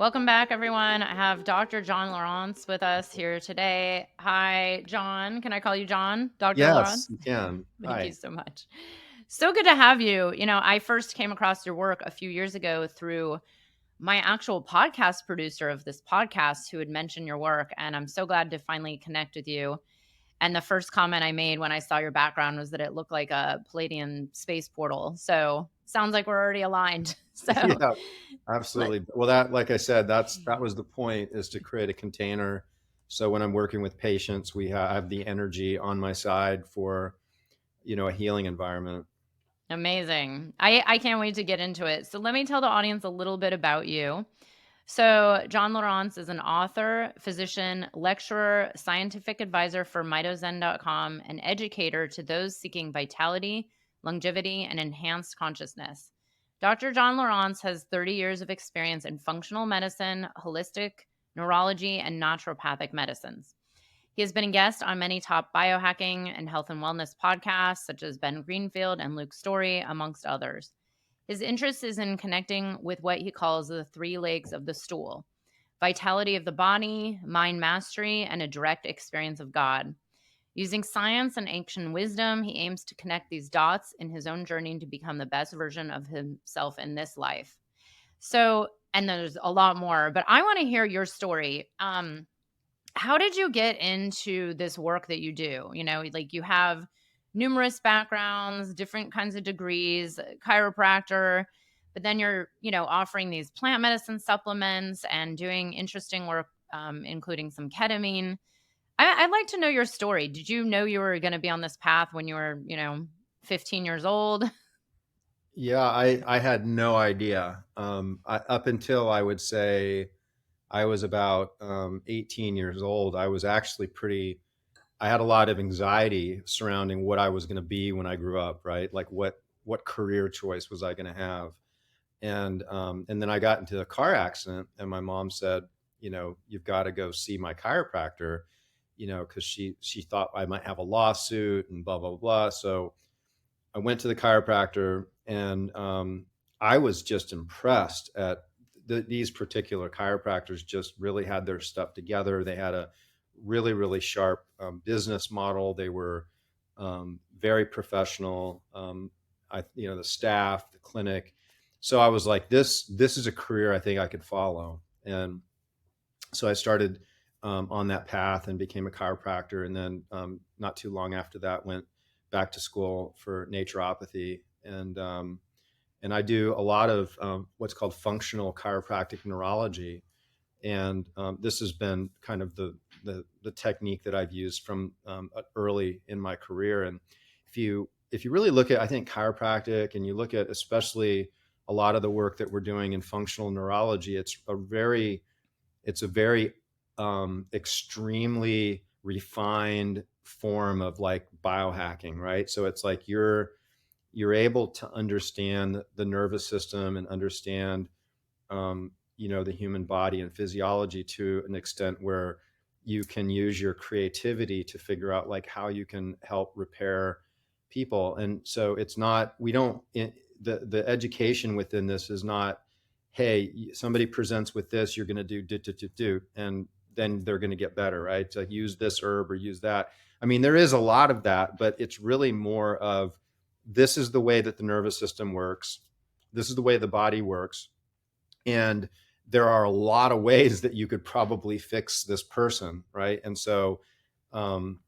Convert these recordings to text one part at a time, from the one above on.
Welcome back, everyone. I have Dr. John Lieurance with us here today. Hi, John. Can I call you John? Dr. Yes, Lieurance? you can. Thank you Hi. so much. So good to have you. I first came across your work a few years ago through my actual podcast producer of this podcast who had mentioned your work. And I'm so glad to finally connect with you. And the first comment I made when I saw your background was that it looked like a Palladian space portal. So sounds like we're already aligned. So Yeah, let, absolutely. Well, like I said, that was the point, is to create a container. So when I'm working with patients, we have the energy on my side for, a healing environment. Amazing. I can't wait to get into it. So let me tell the audience a little bit about you. So John Lieurance is an author, physician, lecturer, scientific advisor for mitozen.com, and educator to those seeking vitality, longevity, and enhanced consciousness. Dr. John Lieurance has 30 years of experience in functional medicine, holistic neurology, and naturopathic medicines. He has been a guest on many top biohacking and health and wellness podcasts, such as Ben Greenfield and Luke Story, amongst others. His interest is in connecting with what he calls the three legs of the stool: vitality of the body, mind mastery, and a direct experience of God. Using science and ancient wisdom, he aims to connect these dots in his own journey to become the best version of himself in this life. So, and there's a lot more, but I want to hear your story. How did you get into this work that you do? Like you have numerous backgrounds, different kinds of degrees, chiropractor, but then you're, offering these plant medicine supplements and doing interesting work, including some ketamine. I'd like to know your story. Did you know you were going to be on this path when you were, 15 years old? Yeah, I had no idea. Up until, I would say, I was about 18 years old. I was actually I had a lot of anxiety surrounding what I was going to be when I grew up, right? Like what career choice was I going to have? And then I got into a car accident, and my mom said, you've got to go see my chiropractor, because she thought I might have a lawsuit and blah blah blah. So I went to the chiropractor, and I was just impressed at these particular chiropractors. Just really had their stuff together. They had a really sharp business model. They were very professional. The staff, the clinic. So I was like, this is a career I think I could follow. And so I started on that path and became a chiropractor. And then not too long after that, went back to school for naturopathy. And I do a lot of what's called functional chiropractic neurology. And this has been kind of the technique that I've used from early in my career. And if you really look at, I think, chiropractic, and you look at especially a lot of the work that we're doing in functional neurology, it's a very extremely refined form of like biohacking, right? So it's like you're able to understand the nervous system and understand the human body and physiology to an extent where you can use your creativity to figure out like how you can help repair people. And so it's not, we don't the education within this is not, hey, somebody presents with this, you're going to do, and then they're going to get better, right? To use this herb or use that. I mean, there is a lot of that, but it's really more of, this is the way that the nervous system works, this is the way the body works, and there are a lot of ways that you could probably fix this person, right? And so um,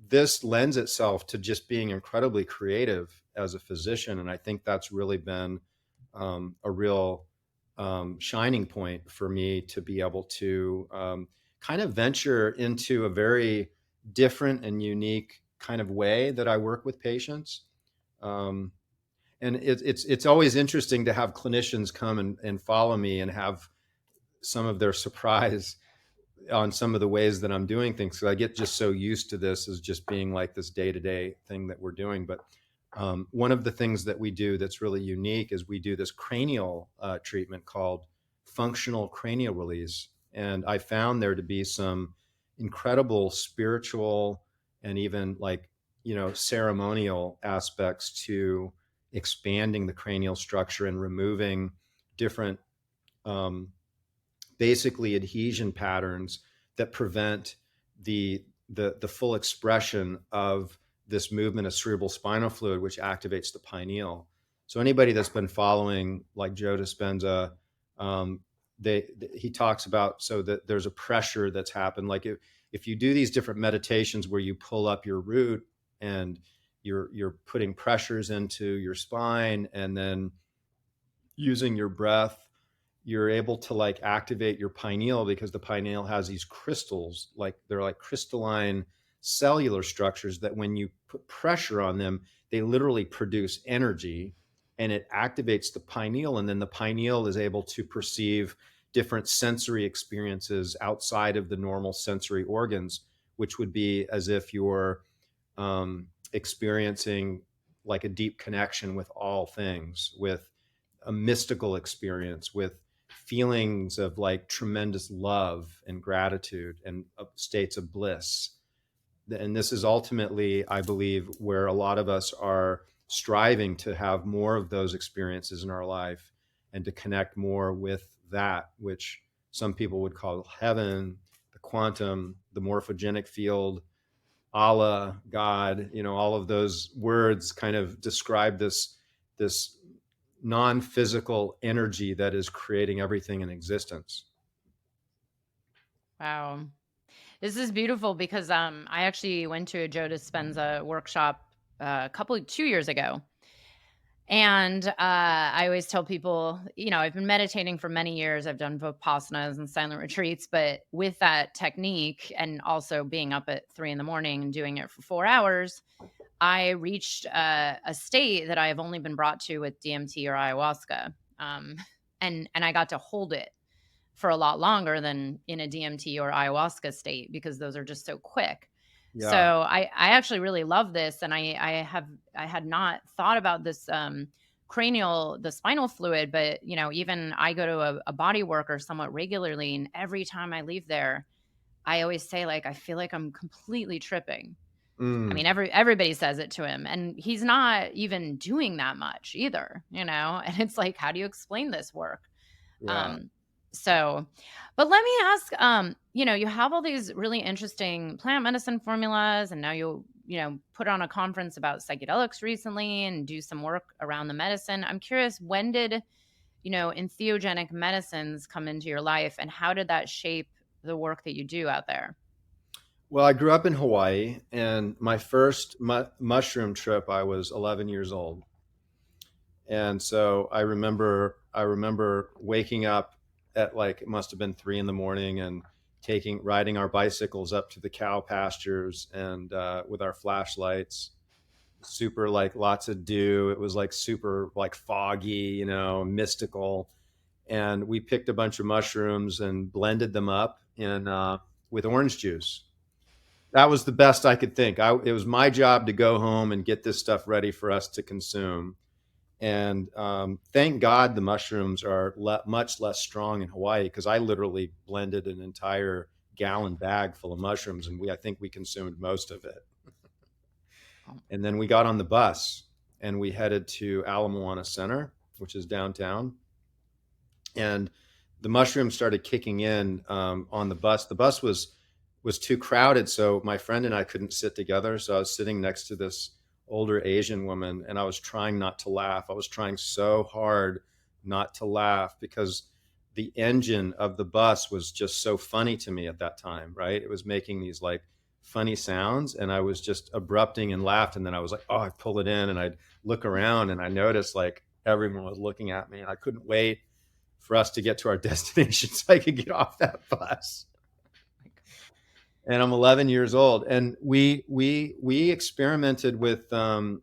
this lends itself to just being incredibly creative as a physician, and I think that's really been a real shining point for me, to be able to kind of venture into a very different and unique kind of way that I work with patients. Um, and it's always interesting to have clinicians come and follow me and have some of their surprise on some of the ways that I'm doing things. So I get just so used to this as just being like this day to day thing that we're doing. But one of the things that we do that's really unique is we do this cranial treatment called functional cranial release. And I found there to be some incredible spiritual and even like, ceremonial aspects to expanding the cranial structure and removing different um, basically adhesion patterns that prevent the the full expression of this movement of cerebral spinal fluid, which activates the pineal. So anybody that's been following like Joe Dispenza, um, he talks about so that there's a pressure that's happened. Like if you do these different meditations where you pull up your root and you're putting pressures into your spine and then using your breath, you're able to like activate your pineal because the pineal has these crystals, like they're like crystalline cellular structures that when you put pressure on them, they literally produce energy and it activates the pineal. And then the pineal is able to perceive different sensory experiences outside of the normal sensory organs, which would be as if you're experiencing like a deep connection with all things, with a mystical experience, with feelings of like tremendous love and gratitude and states of bliss. And this is ultimately, I believe, where a lot of us are striving to have more of those experiences in our life and to connect more with that, which some people would call heaven, the quantum, the morphogenic field, Allah, God, all of those words kind of describe this non-physical energy that is creating everything in existence. Wow. This is beautiful because I actually went to a Joe Dispenza workshop 2 years ago. And I always tell people, I've been meditating for many years. I've done vipassanas and silent retreats, but with that technique and also being up at 3 in the morning and doing it for 4 hours, I reached a state that I have only been brought to with DMT or ayahuasca. Um, and I got to hold it for a lot longer than in a DMT or ayahuasca state because those are just so quick. So Yeah. I actually really love this, and I had not thought about this the spinal fluid, but even I go to a body worker somewhat regularly, and every time I leave there, I always say like I feel like I'm completely tripping. I Mm, mean, everybody says it to him, and he's not even doing that much either, And it's like, how do you explain this work? yeah. Um, so, but let me ask, you have all these really interesting plant medicine formulas, and now you'll put on a conference about psychedelics recently and do some work around the medicine. I'm curious, when did, entheogenic medicines come into your life, and how did that shape the work that you do out there? Well, I grew up in Hawaii, and my first mushroom trip, I was 11 years old, and so I remember waking up at like it must have been 3 in the morning and taking riding our bicycles up to the cow pastures and with our flashlights, super like lots of dew. It was like super like foggy, mystical. And we picked a bunch of mushrooms and blended them up in with orange juice. That was the best I could think. It was my job to go home and get this stuff ready for us to consume. And thank God the mushrooms are much less strong in Hawaii because I literally blended an entire gallon bag full of mushrooms and I think we consumed most of it. Oh, And then we got on the bus and we headed to Ala Moana Center, which is downtown. And the mushrooms started kicking in on the bus. The bus was too crowded, so my friend and I couldn't sit together. So I was sitting next to this older Asian woman, and I was trying not to laugh. I was trying so hard not to laugh because the engine of the bus was just so funny to me at that time. Right? It was making these like funny sounds, and I was just abrupting and laughed. And then I was like, "Oh!" I'd pull it in, and I'd look around, and I noticed like everyone was looking at me, and I couldn't wait for us to get to our destination so I could get off that bus. my God. And I'm 11 years old, and we experimented with psilocybin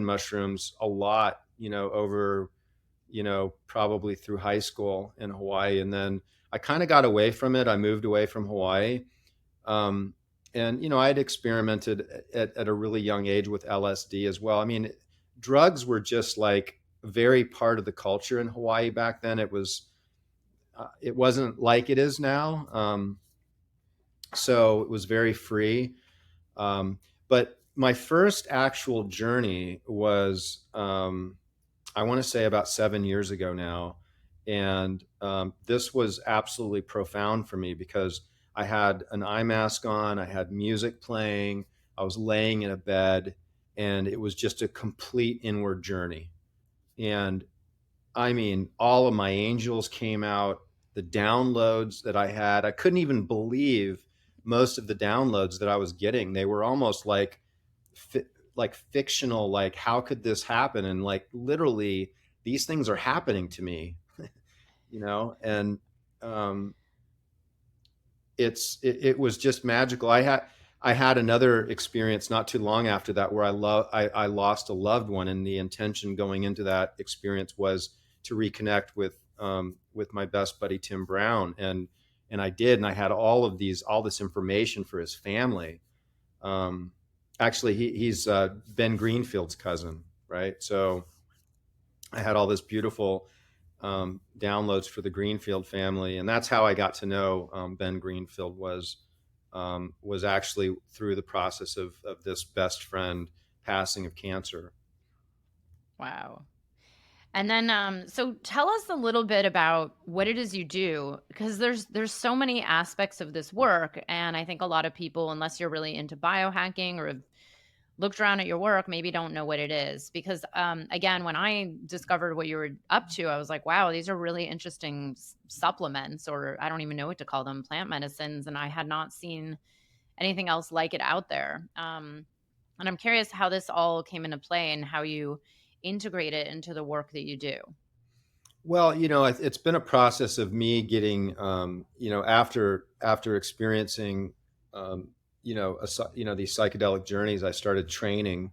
mushrooms a lot, over probably through high school in Hawaii, and then I kind of got away from it. I moved away from Hawaii, um, and I'd experimented at a really young age with LSD as well. I mean, drugs were just like very part of the culture in Hawaii back then. It wasn't like it is now. So it was very free. But my first actual journey was, I want to say about 7 years ago now. And this was absolutely profound for me because I had an eye mask on, I had music playing, I was laying in a bed, and it was just a complete inward journey. And I mean, all of my angels came out, the downloads that I had, I couldn't even believe most of the downloads that I was getting. They were almost fi- like fictional, like how could this happen? And like literally these things are happening to me, and um, it was just magical. I had another experience not too long after that where I lost a loved one, and the intention going into that experience was to reconnect with my best buddy Tim Brown, and I did, and I had all this information for his family. Um, Actually, he's Ben Greenfield's cousin, right? So I had all this beautiful downloads for the Greenfield family, and that's how I got to know Ben Greenfield was actually through the process of this best friend passing of cancer. Wow. And then, so tell us a little bit about what it is you do, because there's so many aspects of this work, and I think a lot of people, unless you're really into biohacking or have looked around at your work, maybe don't know what it is. Because again, when I discovered what you were up to, I was like, wow, these are really interesting supplements, or I don't even know what to call them, plant medicines, and I had not seen anything else like it out there. And I'm curious how this all came into play and how you integrate it into the work that you do. Well, it's been a process of me getting, after experiencing, these psychedelic journeys. I started training,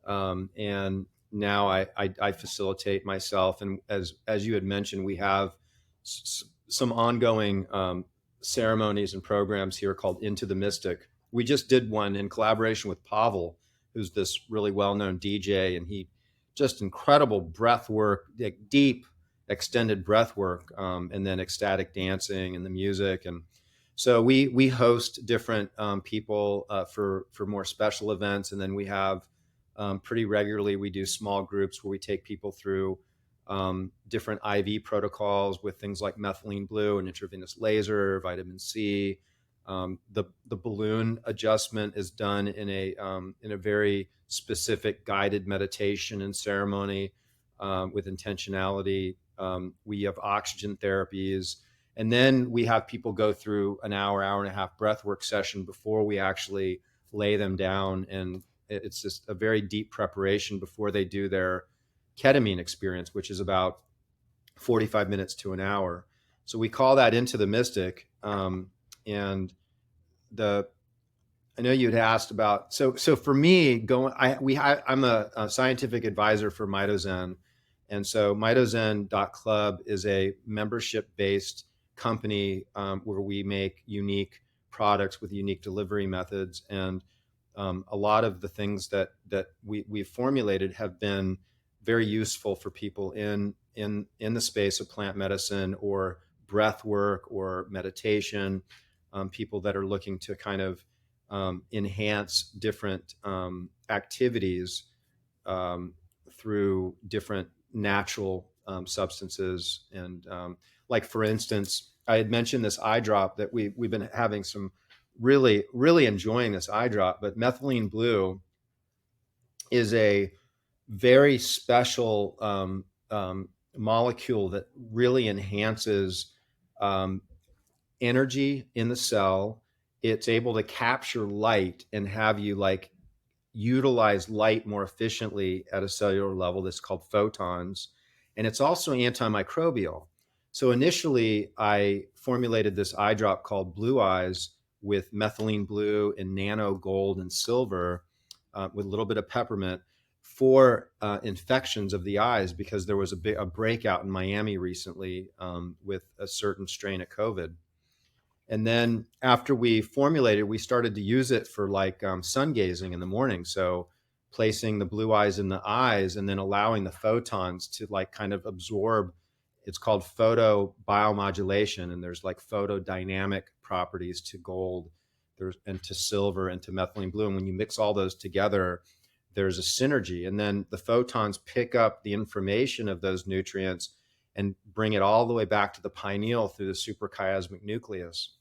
and now I facilitate myself. And as you had mentioned, we have some ongoing ceremonies and programs here called Into the Mystic. We just did one in collaboration with Pavel, who's this really well-known DJ, and he just incredible breath work, like deep extended breath work, and then ecstatic dancing and the music. And so we host different people for more special events, and then we have pretty regularly we do small groups where we take people through different IV protocols with things like methylene blue and intravenous laser, vitamin C. The balloon adjustment is done in a very specific guided meditation and ceremony with intentionality. We have oxygen therapies. And then we have people go through an hour and a half breathwork session before we actually lay them down. And it's just a very deep preparation before they do their ketamine experience, which is about 45 minutes to an hour. So we call that Into the Mystic. And the I know you'd asked about, so for me going I'm a scientific advisor for Mitozen, and so mitozen.club is a membership based company where we make unique products with unique delivery methods. And a lot of the things that we've formulated have been very useful for people in the space of plant medicine or breath work or meditation, people that are looking to kind of enhance different activities through different natural substances. And like, for instance, I had mentioned this eye drop that we've been having some really enjoying this eye drop, but methylene blue is a very special molecule that really enhances um, energy in the cell. It's able to capture light and have you like utilize light more efficiently at a cellular level. That's called photons. And it's also antimicrobial. So initially, I formulated this eye drop called Blue Eyes with methylene blue and nano gold and silver with a little bit of peppermint for infections of the eyes, because there was a breakout in Miami recently with a certain strain of COVID. And then after we formulated, we started to use it for like sun gazing in the morning. So placing the blue eyes in the eyes and then allowing the photons to like kind of absorb. It's called photo biomodulation. And there's like photodynamic properties to gold, and to silver and to methylene blue. And when you mix all those together, there's a synergy. And then the photons pick up the information of those nutrients and bring it all the way back to the pineal through the suprachiasmatic nucleus.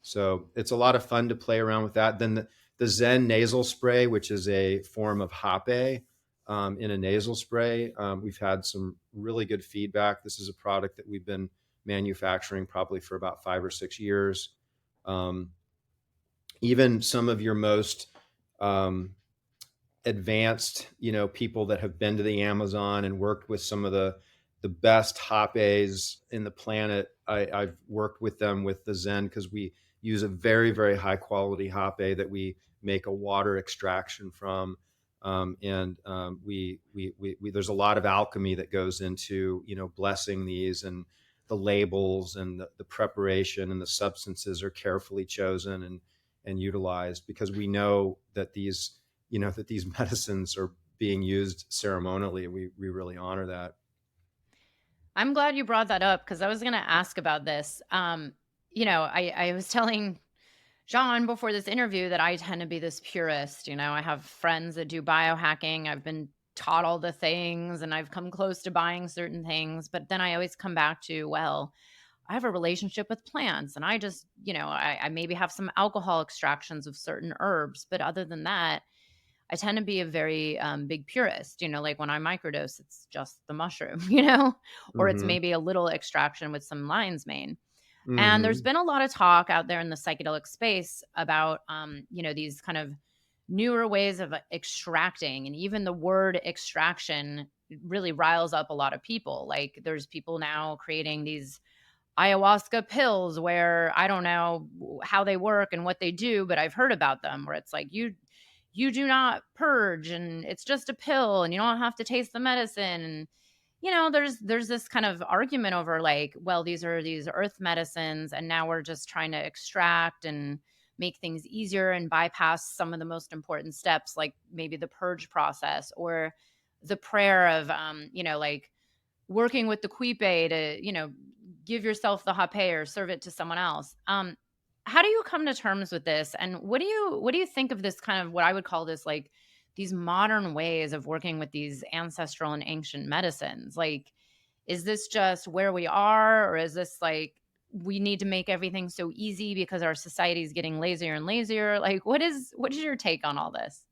So it's a lot of fun to play around with that. Then the Zen nasal spray, which is a form of hape in a nasal spray. We've had some really good feedback. This is a product that we've been manufacturing probably for about 5 or 6 years. Um, Even some of your most advanced, people that have been to the Amazon and worked with some of the best hapes in the planet. I've worked with them with the Zen because we use a very, very high quality hape that we make a water extraction from. We there's a lot of alchemy that goes into, blessing these, and the labels and the preparation and the substances are carefully chosen and utilized, because we know that these medicines are being used ceremonially. We really honor that. I'm glad you brought that up because I was going to ask about this. I was telling John before this interview that I tend to be this purist. I have friends that do biohacking. I've been taught all the things and I've come close to buying certain things. But then I always come back to, well, I have a relationship with plants and I just, I maybe have some alcohol extractions of certain herbs. But other than that, I tend to be a very big purist, like when I microdose, it's just the mushroom, or it's Mm-hmm. maybe a little extraction with some lion's mane. And there's Mm-hmm. been a lot of talk out there in the psychedelic space about, these kind of newer ways of extracting. And even the word extraction really riles up a lot of people. Like there's people now creating these ayahuasca pills where I don't know how they work and what they do, but I've heard about them where it's like you do not purge and it's just a pill and you don't have to taste the medicine. And there's this kind of argument over like, well, these are these earth medicines and now we're just trying to extract and make things easier and bypass some of the most important steps, like maybe the purge process or the prayer of like working with the quipe to, give yourself the hape or serve it to someone else. How do you come to terms with this? And what do you think of this kind of what I would call this like these modern ways of working with these ancestral and ancient medicines? Like, is this just where we are, or is this like we need to make everything so easy because our society is getting lazier and lazier? Like, what is your take on all this?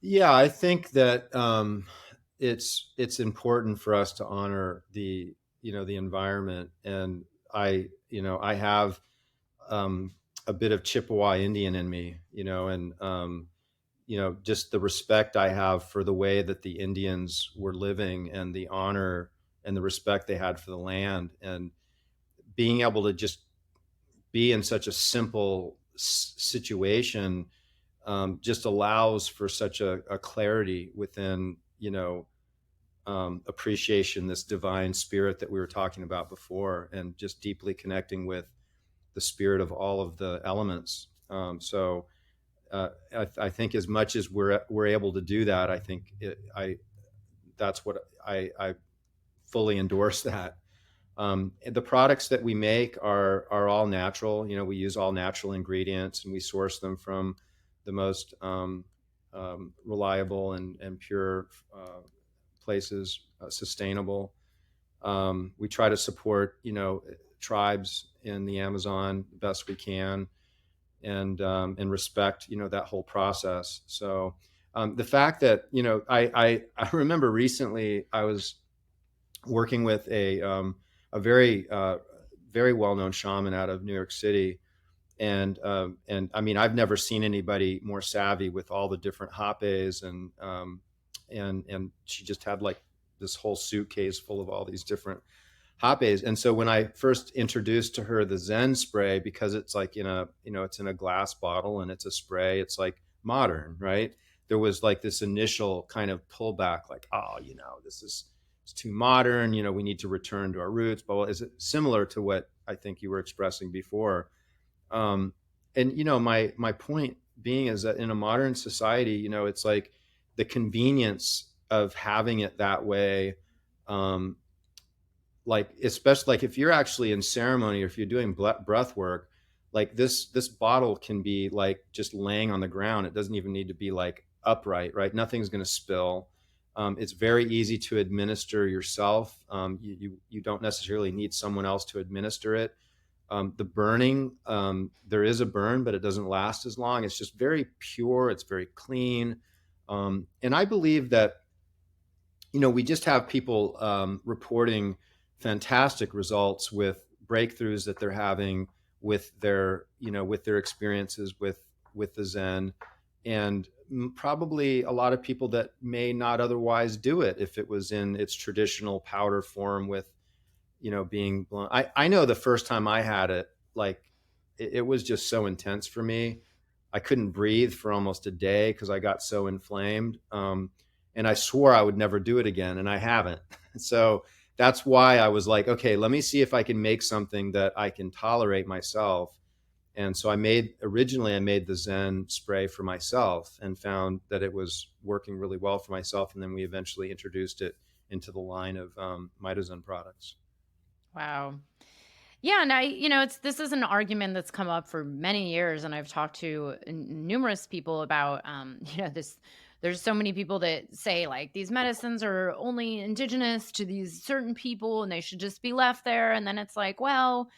Yeah, I think that it's important for us to honor the environment. And I have a bit of Chippewa Indian in me, and just the respect I have for the way that the Indians were living, and the honor and the respect they had for the land, and being able to just be in such a simple situation just allows for such a clarity within, appreciation, this divine spirit that we were talking about before, and just deeply connecting with the spirit of all of the elements. I think as much as we're able to do that, I think that's what I fully endorse that. The products that we make are all natural. We use all natural ingredients, and we source them from the most reliable and pure places, sustainable. We try to support, tribes in the Amazon the best we can, and respect, that whole process. So the fact that, I remember recently I was working with a very very well known shaman out of New York City, and I mean, I've never seen anybody more savvy with all the different hapes, and she just had like this whole suitcase full of all these different hapes. And so when I first introduced to her the Zen spray, because it's like it's in a glass bottle and it's a spray, it's like modern, right? There was like this initial kind of pullback, like, oh, this is it's too modern. We need to return to our roots. But is it similar to what I think you were expressing before? Um, and my point being is that in a modern society, it's like the convenience of having it that way. Um, like especially like if you're actually in ceremony, or if you're doing breath work, like this bottle can be like just laying on the ground. It doesn't even need to be like upright, right? Nothing's going to spill. It's very easy to administer yourself. You don't necessarily need someone else to administer it. The burning, there is a burn, but it doesn't last as long. It's just very pure. It's very clean. And I believe that, we just have people reporting fantastic results with breakthroughs that they're having with their experiences with the Zen, and probably a lot of people that may not otherwise do it if it was in its traditional powder form with, being blown. I know the first time I had it, like it was just so intense for me. I couldn't breathe for almost a day because I got so inflamed. And I swore I would never do it again, and I haven't. So that's why I was like, okay, let me see if I can make something that I can tolerate myself. And so originally I made the Zen spray for myself and found that it was working really well for myself. And then we eventually introduced it into the line of MitoZen products. Wow. Yeah, and this is an argument that's come up for many years, and I've talked to numerous people about, this. There's so many people that say like these medicines are only indigenous to these certain people, and they should just be left there. And then it's like, well,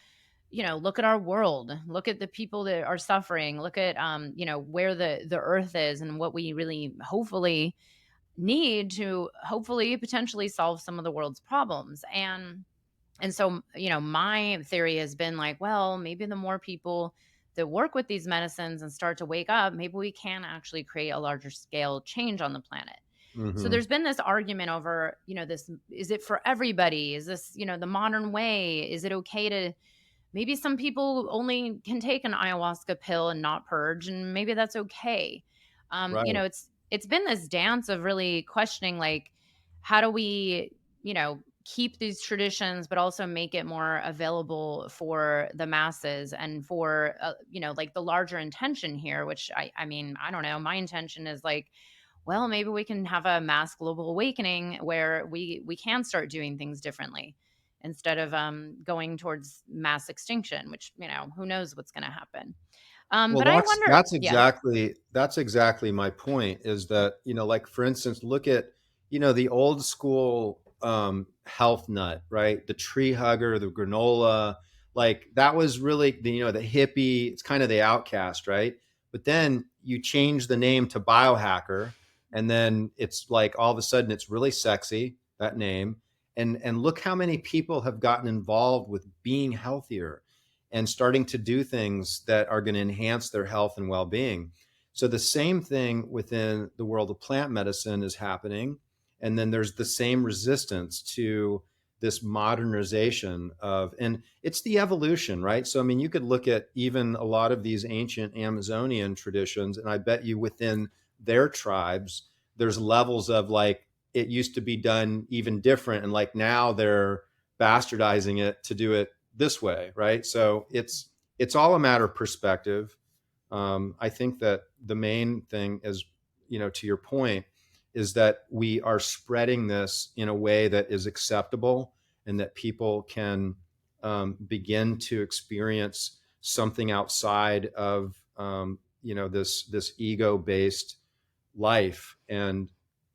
look at our world, look at the people that are suffering, look at, where the earth is, and what we really hopefully need to hopefully potentially solve some of the world's problems. And so, my theory has been like, well, maybe the more people that work with these medicines and start to wake up, maybe we can actually create a larger scale change on the planet. So Hmm. there's been this argument over, this, is it for everybody? Is this, the modern way? Is it okay to, maybe some people only can take an ayahuasca pill and not purge, and maybe that's okay. Right. It's been this dance of really questioning, like, how do we, keep these traditions but also make it more available for the masses, and for, like, the larger intention here, which I mean, I don't know, my intention is like, well, maybe we can have a mass global awakening where we can start doing things differently, instead of going towards mass extinction, which, who knows what's going to happen. Well, But I that's wonder, that's yeah. exactly that's exactly my point, is that, like for instance, look at, the old school health nut, right? The tree hugger, the granola, like that was really the hippie, it's kind of the outcast, right? But then you change the name to biohacker, and then it's like all of a sudden it's really sexy, that name. And look how many people have gotten involved with being healthier and starting to do things that are going to enhance their health and well-being. So the same thing within the world of plant medicine is happening. And then there's the same resistance to this modernization of, and it's the evolution, right? So, I mean, you could look at even a lot of these ancient Amazonian traditions, and I bet you within their tribes, there's levels of like, it used to be done even different. And like now they're bastardizing it to do it this way, right? So it's all a matter of perspective. I think that the main thing is, to your point, is that we are spreading this in a way that is acceptable and that people can begin to experience something outside of, this ego based life, and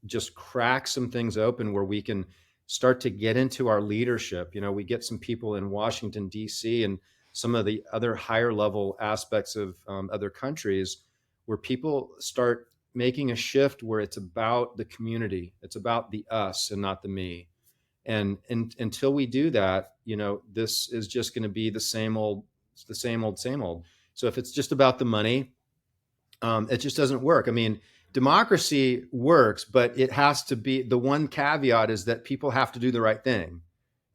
just crack some things open where we can start to get into our leadership. We get some people in Washington, D.C., and some of the other higher level aspects of other countries where people start making a shift where it's about the community, it's about the us and not the me. And until we do that, this is just going to be the same old, the same old, same old. So if it's just about the money, it just doesn't work. I mean, democracy works, but it has to be, the one caveat is that people have to do the right thing.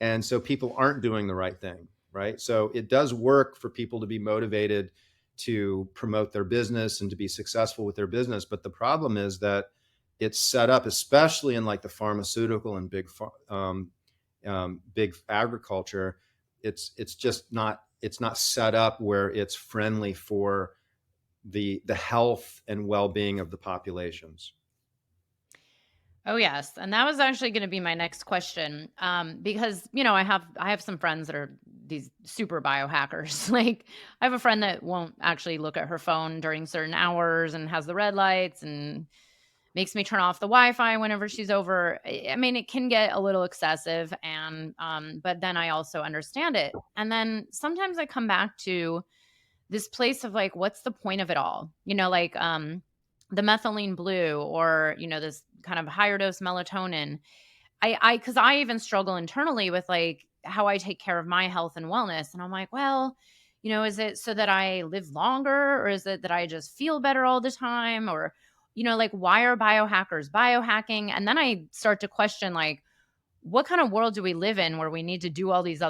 And so people aren't doing the right thing, right? So it does work for people to be motivated to promote their business and to be successful with their business. But the problem is that it's set up, especially in like the pharmaceutical and big agriculture. It's just not, it's not set up where it's friendly for the health and well-being of the populations. Oh yes, and that was actually going to be my next question. Because I have some friends that are these super biohackers. Like, I have a friend that won't actually look at her phone during certain hours and has the red lights, and makes me turn off the Wi-Fi whenever she's over. I mean, it can get a little excessive, and but then I also understand it. And then sometimes I come back to this place of like, what's the point of it all? Like the methylene blue, or this kind of higher dose melatonin. Because I even struggle internally with like how I take care of my health and wellness. And I'm like, well, is it so that I live longer, or is it that I just feel better all the time? Or, like, why are biohackers biohacking? And then I start to question, like, what kind of world do we live in where we need to do all these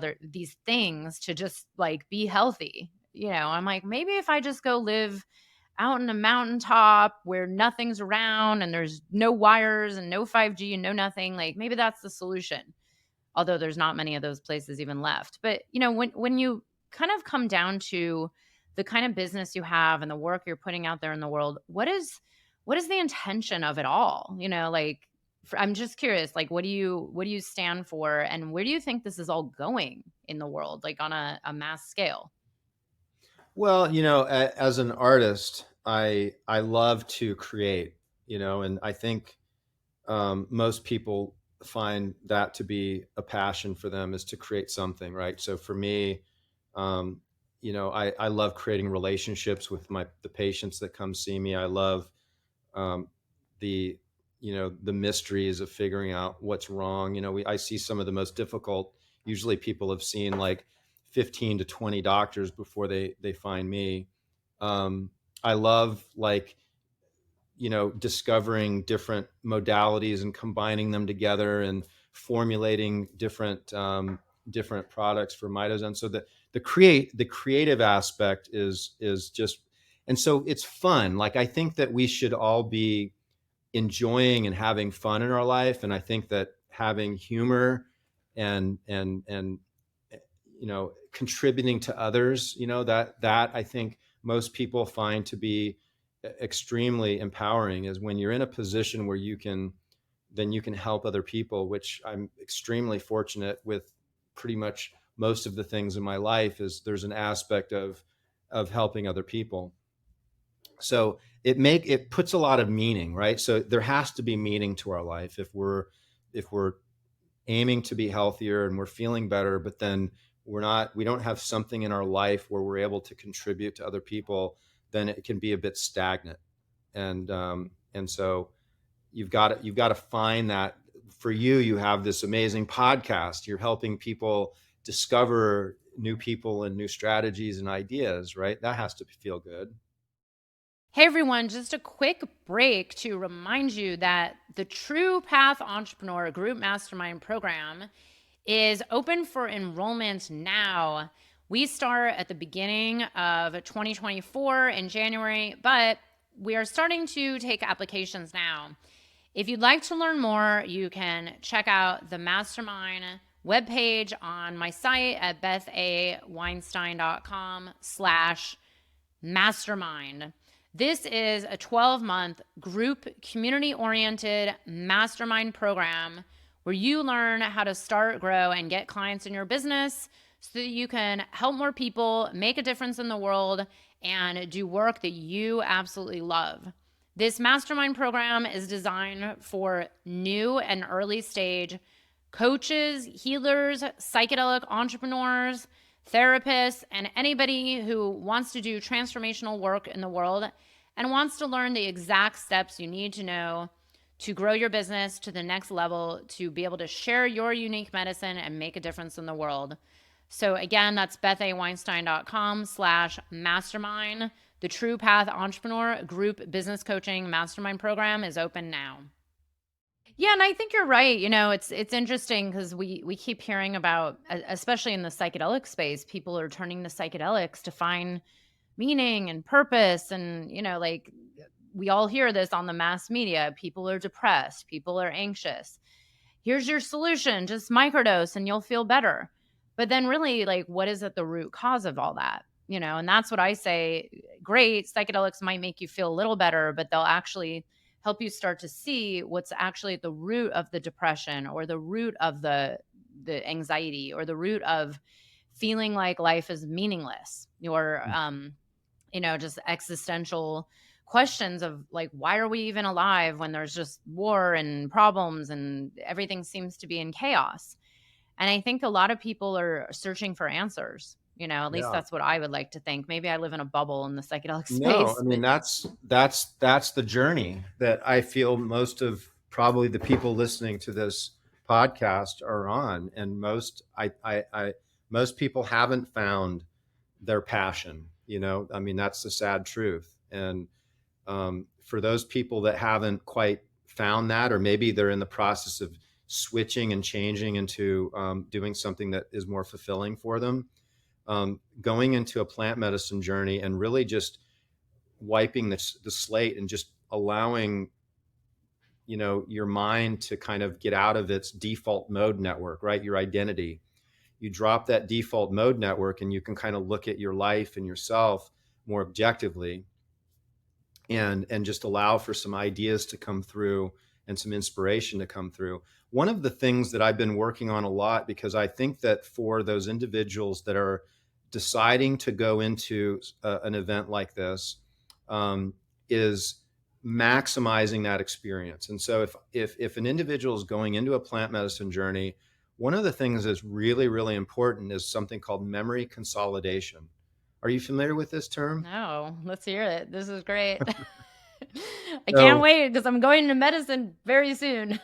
things to just like be healthy? I'm like, maybe if I just go live out in a mountaintop where nothing's around and there's no wires and no 5G and no nothing, like maybe that's the solution. Although there's not many of those places even left. But, when you kind of come down to the kind of business you have and the work you're putting out there in the world, what is the intention of it all? Like, I'm just curious, like, what do you stand for, and where do you think this is all going in the world, like on a mass scale? Well, as an artist, I love to create, and I think most people find that to be a passion for them, is to create something, right? So for me, um, I love creating relationships with the patients that come see me. I love um, the the mysteries of figuring out what's wrong. I see some of the most difficult. Usually, people have seen like 15 to 20 doctors before they find me. Um, I love like discovering different modalities and combining them together and formulating different products for mitozen. So the creative aspect is just, and so it's fun. Like I think that we should all be enjoying and having fun in our life, and I think that having humor and contributing to others, that I think most people find to be extremely empowering, is when you're in a position where you can help other people, which I'm extremely fortunate with. Pretty much most of the things in my life is there's an aspect of helping other people. So it puts a lot of meaning, right? So there has to be meaning to our life if we're aiming to be healthier and we're feeling better, but then we don't have something in our life where we're able to contribute to other people, then it can be a bit stagnant. And so you've got to find that. For you, you have this amazing podcast. You're helping people discover new people and new strategies and ideas, right? That has to feel good. Hey everyone, just a quick break to remind you that the True Path Entrepreneur Group Mastermind Program is open for enrollment now. We start at the beginning of 2024 in January, but we are starting to take applications now. If you'd like to learn more, you can check out the mastermind webpage on my site at bethaweinstein.com/mastermind. This is a 12-month group community-oriented mastermind program where you learn how to start, grow, and get clients in your business so that you can help more people, make a difference in the world, and do work that you absolutely love. This mastermind program is designed for new and early stage coaches, healers, psychedelic entrepreneurs, therapists, and anybody who wants to do transformational work in the world and wants to learn the exact steps you need to know to grow your business to the next level, to be able to share your unique medicine and make a difference in the world. So again, that's bethaweinstein.com/mastermind. The True Path Entrepreneur Group Business Coaching Mastermind Program is open now. Yeah, and I think you're right. It's interesting because we keep hearing about, especially in the psychedelic space, people are turning to psychedelics to find meaning and purpose, and like, we all hear this on the mass media. People are depressed, people are anxious. Here's your solution, just microdose and you'll feel better. But then really, like, what is at the root cause of all that? And that's what I say. Great, psychedelics might make you feel a little better, but they'll actually help you start to see what's actually at the root of the depression, or the root of the anxiety, or the root of feeling like life is meaningless, or just existential questions of like, why are we even alive when there's just war and problems and everything seems to be in chaos? And I think a lot of people are searching for answers. At least Yeah. that's what I would like to think. Maybe I live in a bubble in the psychedelic No, I space, mean but that's the journey that I feel most of probably the people listening to this podcast are on, and most people haven't found their passion. I mean, that's the sad truth. And for those people that haven't quite found that, or maybe they're in the process of switching and changing into doing something that is more fulfilling for them, going into a plant medicine journey and really just wiping the slate and just allowing your mind to kind of get out of its default mode network, right? Your identity. You drop that default mode network and you can kind of look at your life and yourself more objectively, and just allow for some ideas to come through and some inspiration to come through. One of the things that I've been working on a lot, because I think that for those individuals that are deciding to go into an event like this, is maximizing that experience. And so if an individual is going into a plant medicine journey, one of the things that's really, really important is something called memory consolidation. Are you familiar with this term? no, let's hear it. This is great. I can't So, wait because I'm going to medicine very soon.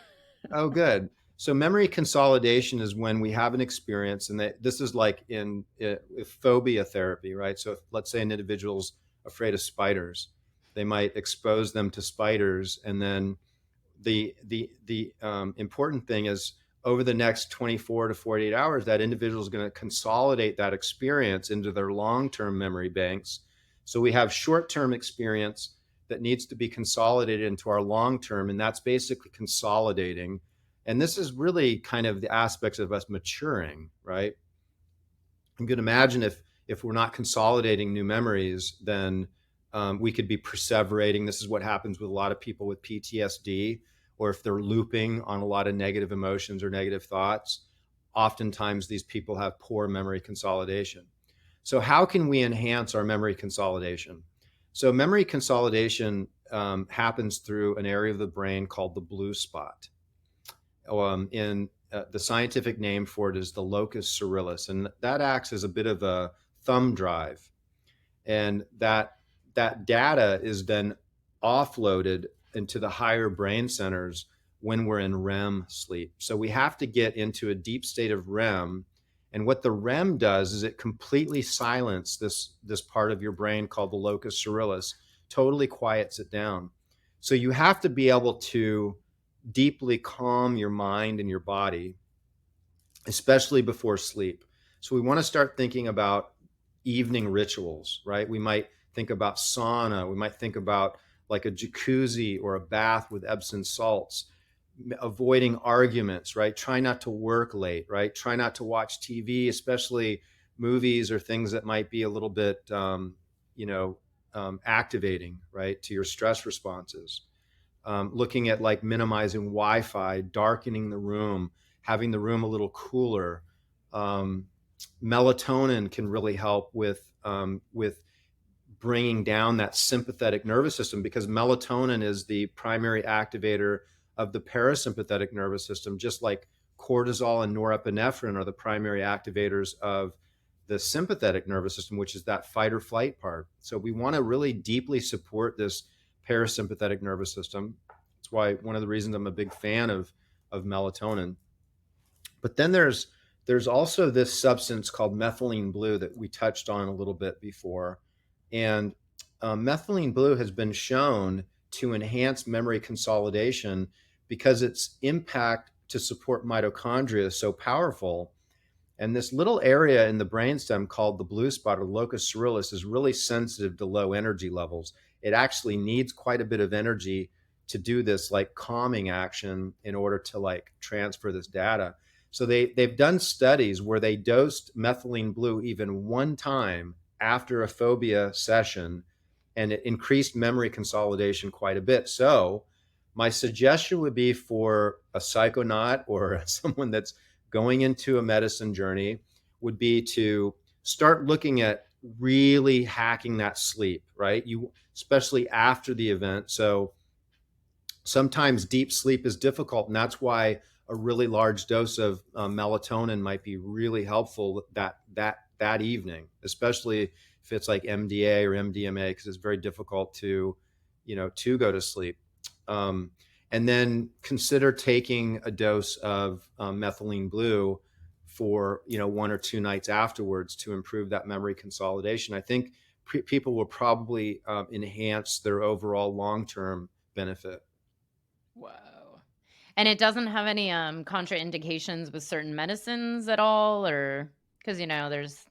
oh, good. So memory consolidation is when we have an experience, and this is like in phobia therapy, right? So if, let's say an individual's afraid of spiders, they might expose them to spiders, and then the important thing is over the next 24 to 48 hours, that individual is going to consolidate that experience into their long-term memory banks. So we have short-term experience that needs to be consolidated into our long-term, and that's basically consolidating. And this is really kind of the aspects of us maturing, right? You can imagine if we're not consolidating new memories, then we could be perseverating. This is what happens with a lot of people with PTSD, or if they're looping on a lot of negative emotions or negative thoughts. Oftentimes, these people have poor memory consolidation. So, how can we enhance our memory consolidation? So, memory consolidation happens through an area of the brain called the blue spot. In The scientific name for it is the locus coeruleus, and that acts as a bit of a thumb drive, and that data is then offloaded into the higher brain centers when we're in REM sleep. So we have to get into a deep state of REM, and what the REM does is it completely silences this part of your brain called the locus coeruleus, totally quiets it down. So you have to be able to deeply calm your mind and your body, especially before sleep. So we want to start thinking about evening rituals, right? We might think about sauna. We might think about like a jacuzzi or a bath with Epsom salts, avoiding arguments, right? Try not to work late, right? Try not to watch TV, especially movies or things that might be a little bit, activating, right, to your stress responses. Looking at like minimizing Wi-Fi, darkening the room, having the room a little cooler. Um, Melatonin can really help with bringing down that sympathetic nervous system, because melatonin is the primary activator of the parasympathetic nervous system, just like cortisol and norepinephrine are the primary activators of the sympathetic nervous system, which is that fight or flight part. So we want to really deeply support this parasympathetic nervous system. That's why one of the reasons I'm a big fan of melatonin. But then there's also this substance called methylene blue that we touched on a little bit before, and methylene blue has been shown to enhance memory consolidation because its impact to support mitochondria is so powerful. And this little area in the brainstem called the blue spot or locus coeruleus is really sensitive to low energy levels. It actually needs quite a bit of energy to do this like calming action in order to like transfer this data. So they've done studies where they dosed methylene blue even one time after a phobia session, and it increased memory consolidation quite a bit. So my suggestion would be for a psychonaut or someone that's going into a medicine journey would be to start looking at really hacking that sleep, right? You, especially after the event. So sometimes deep sleep is difficult, and that's why a really large dose of melatonin might be really helpful that evening, especially if it's like MDA or MDMA, because it's very difficult to, to go to sleep. Um, and then consider taking a dose of methylene blue for 1 or 2 nights afterwards to improve that memory consolidation. I think people will probably enhance their overall long-term benefit. Whoa. And it doesn't have any contraindications with certain medicines at all, or because there's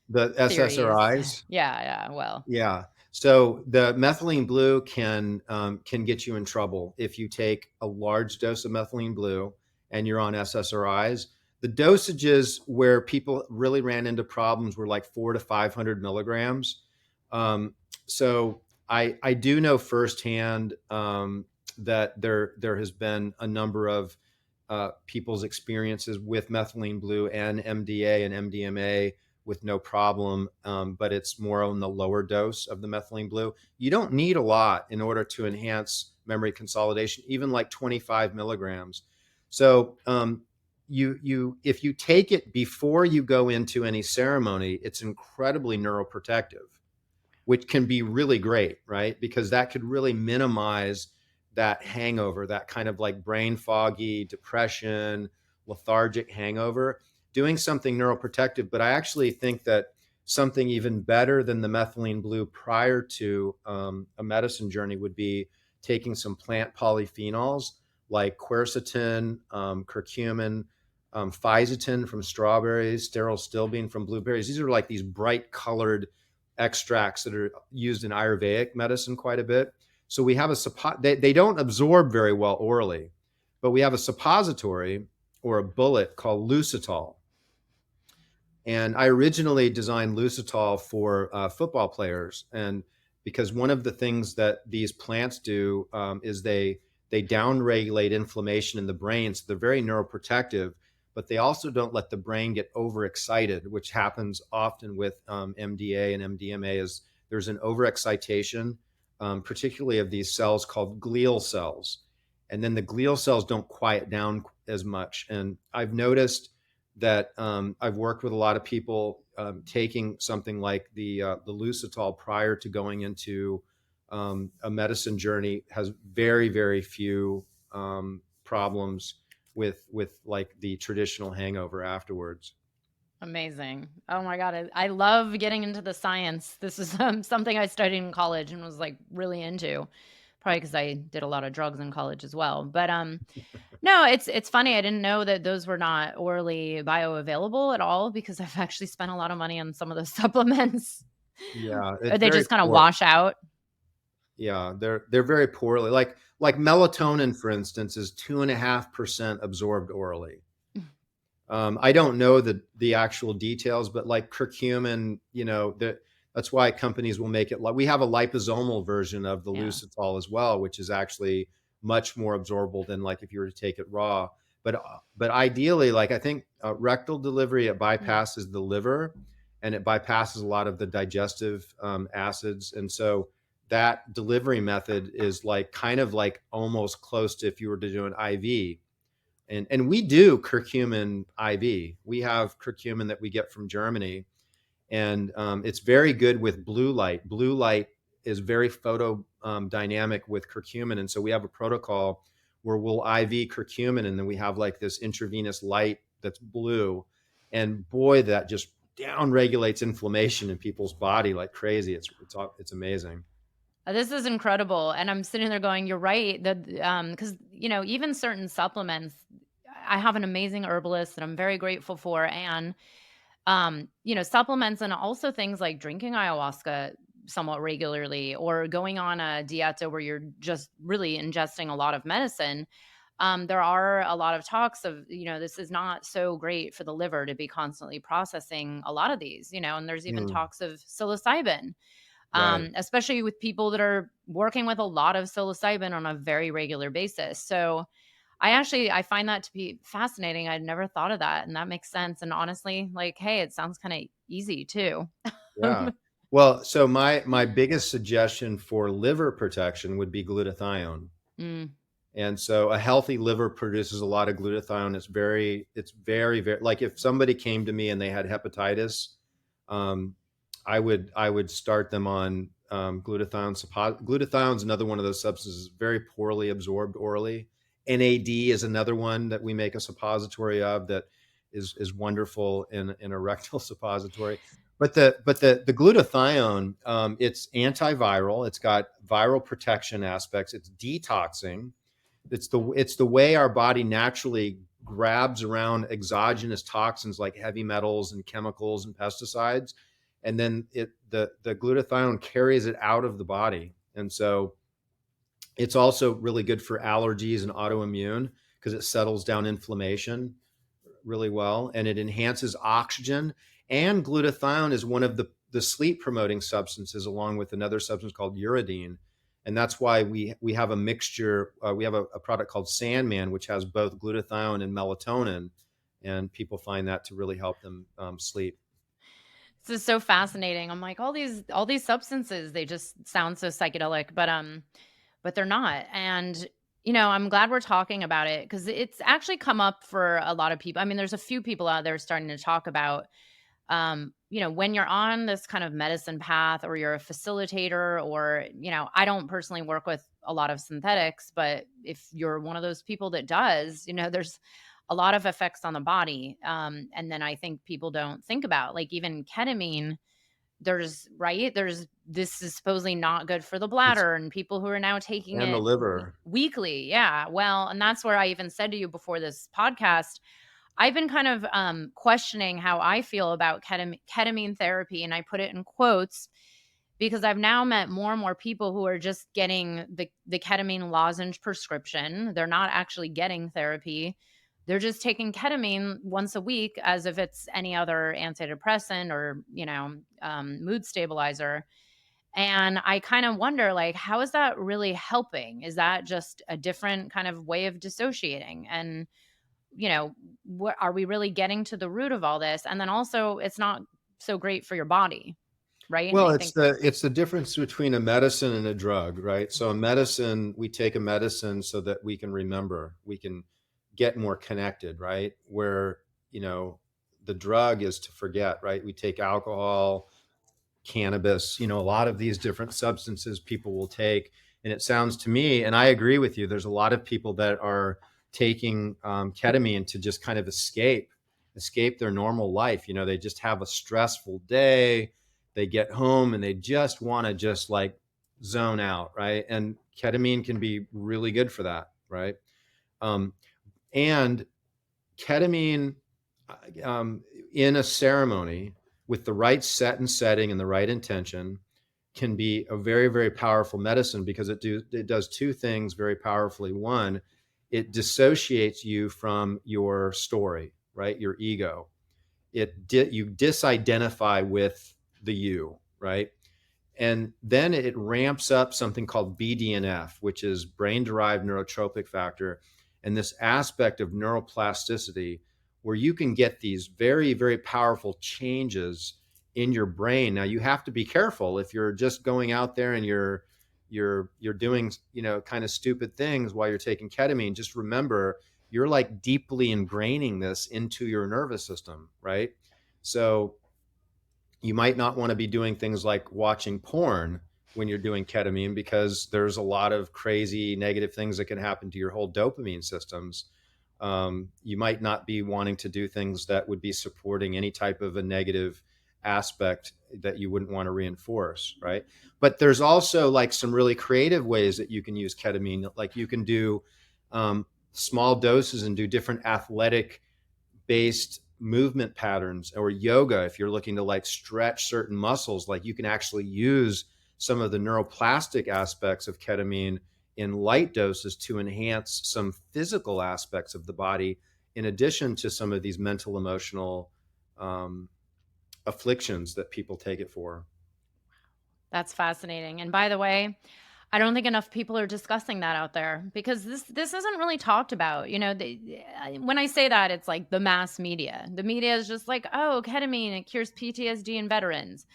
The theories. SSRIs, Yeah, yeah. Well, yeah. So the methylene blue can get you in trouble if you take a large dose of methylene blue and you're on SSRIs. The dosages where people really ran into problems were like 400 to 500 milligrams. Um, so I do know firsthand that there has been a number of people's experiences with methylene blue and MDA and MDMA with no problem, but it's more on the lower dose of the methylene blue. You don't need a lot in order to enhance memory consolidation, even like 25 milligrams. So if you take it before you go into any ceremony, it's incredibly neuroprotective, which can be really great, right? Because that could really minimize that hangover, that kind of like brain foggy, depression, lethargic hangover, doing something neuroprotective. But I actually think that something even better than the methylene blue prior to a medicine journey would be taking some plant polyphenols like quercetin, curcumin, fisetin from strawberries, sterile stilbene from blueberries. These are like these bright colored extracts that are used in Ayurvedic medicine quite a bit. So we have they don't absorb very well orally, but we have a suppository or a bullet called Lucitol. And I originally designed Lucitol for football players, and because one of the things that these plants do is they downregulate inflammation in the brain, so they're very neuroprotective. But they also don't let the brain get overexcited, which happens often with MDA and MDMA. Is there's an overexcitation, particularly of these cells called glial cells, and then the glial cells don't quiet down as much. And I've noticed that I've worked with a lot of people taking something like the Lucitol prior to going into a medicine journey has very few problems with like the traditional hangover afterwards. amazing. Oh my God. I love getting into the science. This is something I studied in college and was like really into, probably because I did a lot of drugs in college as well. But no, it's funny. I didn't know that those were not orally bioavailable at all because I've actually spent a lot of money on some of those supplements. Yeah, Or it's they very just kind of poor. wash out. Yeah, they're very poorly. Like melatonin, for instance, is 2.5% absorbed orally. I don't know the actual details, but like curcumin, that's why companies will make it like we have a liposomal version of the Yeah. Lucitol as well, which is actually much more absorbable than like if you were to take it raw. But ideally, like I think rectal delivery, it Mm. bypasses the liver, and it bypasses a lot of the digestive acids, and so that delivery method is like kind of like almost close to if you were to do an IV, and we do curcumin IV. We have curcumin that we get from Germany, and it's very good with blue light. Blue light is very photo dynamic with curcumin, and so we have a protocol where we'll IV curcumin, and then we have like this intravenous light that's blue, and boy, that just down regulates inflammation in people's body like crazy. It's amazing. This is incredible, and I'm sitting there going, "You're right." Because even certain supplements, I have an amazing herbalist that I'm very grateful for, and supplements and also things like drinking ayahuasca somewhat regularly or going on a dieta where you're just really ingesting a lot of medicine. There are a lot of talks of, this is not so great for the liver to be constantly processing a lot of these, and there's even Mm, talks of psilocybin, right. especially with people that are working with a lot of psilocybin on a very regular basis. So I find that to be fascinating. I'd never thought of that, and that makes sense. And honestly, like, hey, it sounds kind of easy too. Yeah. Well, so my biggest suggestion for liver protection would be glutathione. Mm. And so a healthy liver produces a lot of glutathione. It's very, like if somebody came to me and they had hepatitis, um, I would start them on glutathione. Glutathione is another one of those substances very poorly absorbed orally. NAD is another one that we make a suppository of that is wonderful in a rectal suppository. But the glutathione, it's antiviral. It's got viral protection aspects. It's detoxing. It's the way our body naturally grabs around exogenous toxins like heavy metals and chemicals and pesticides, and then the glutathione carries it out of the body. And so it's also really good for allergies and autoimmune because it settles down inflammation really well, and it enhances oxygen. And glutathione is one of the sleep promoting substances, along with another substance called uridine. And that's why we have a mixture. We have a product called Sandman, which has both glutathione and melatonin, and people find that to really help them sleep. This is so fascinating. I'm like, all these substances, they just sound so psychedelic, but they're not. And I'm glad we're talking about it because it's actually come up for a lot of people. I mean, there's a few people out there starting to talk about when you're on this kind of medicine path or you're a facilitator, or, I don't personally work with a lot of synthetics, but if you're one of those people that does, there's a lot of effects on the body. And then I think people don't think about, like, even ketamine. There's this is supposedly not good for the It's bladder, and people who are now taking and the it liver. weekly. Yeah. Well, and that's where I even said to you before this podcast, I've been kind of questioning how I feel about ketamine therapy, and I put it in quotes because I've now met more and more people who are just getting the ketamine lozenge prescription. They're not actually getting therapy. They're just taking ketamine once a week as if it's any other antidepressant or mood stabilizer. And I kind of wonder, like, how is that really helping? Is that just a different kind of way of dissociating? And you know, what are we really getting to the root of all this? And then also, it's not so great for your body, right? And Well, I it's think the difference between a medicine and a drug, right? So a medicine, we take a medicine so that we can remember, we can get more connected, right? Where, you know, the drug is to forget, right? We take alcohol, cannabis, a lot of these different substances people will take. And it sounds to me, and I agree with you, there's a lot of people that are taking ketamine to just kind of escape their normal life. They just have a stressful day. They get home and they just want to just like zone out, right? And ketamine can be really good for that, right? Um, and ketamine um, in a ceremony with the right set and setting and the right intention can be a very, very powerful medicine because it does two things very powerfully. One, it dissociates you from your story, right? Your ego. You disidentify with the you, right? And then it ramps up something called BDNF, which is brain derived neurotrophic factor, and this aspect of neuroplasticity where you can get these very, very powerful changes in your brain. Now you have to be careful if you're just going out there and you're doing, kind of stupid things while you're taking ketamine. Just remember, you're like deeply ingraining this into your nervous system, right? So you might not want to be doing things like watching porn when you're doing ketamine because there's a lot of crazy negative things that can happen to your whole dopamine systems. You might not be wanting to do things that would be supporting any type of a negative aspect that you wouldn't want to reinforce, right? But there's also like some really creative ways that you can use ketamine. Like you can do small doses and do different athletic based movement patterns, or yoga if you're looking to like stretch certain muscles. Like you can actually use some of the neuroplastic aspects of ketamine in light doses to enhance some physical aspects of the body in addition to some of these mental emotional um, afflictions that people take it for. that's fascinating. And by the way, I don't think enough people are discussing that out there because this isn't really talked about. When I say that, it's like the mass media. The media is just like, oh, ketamine, it cures PTSD in veterans.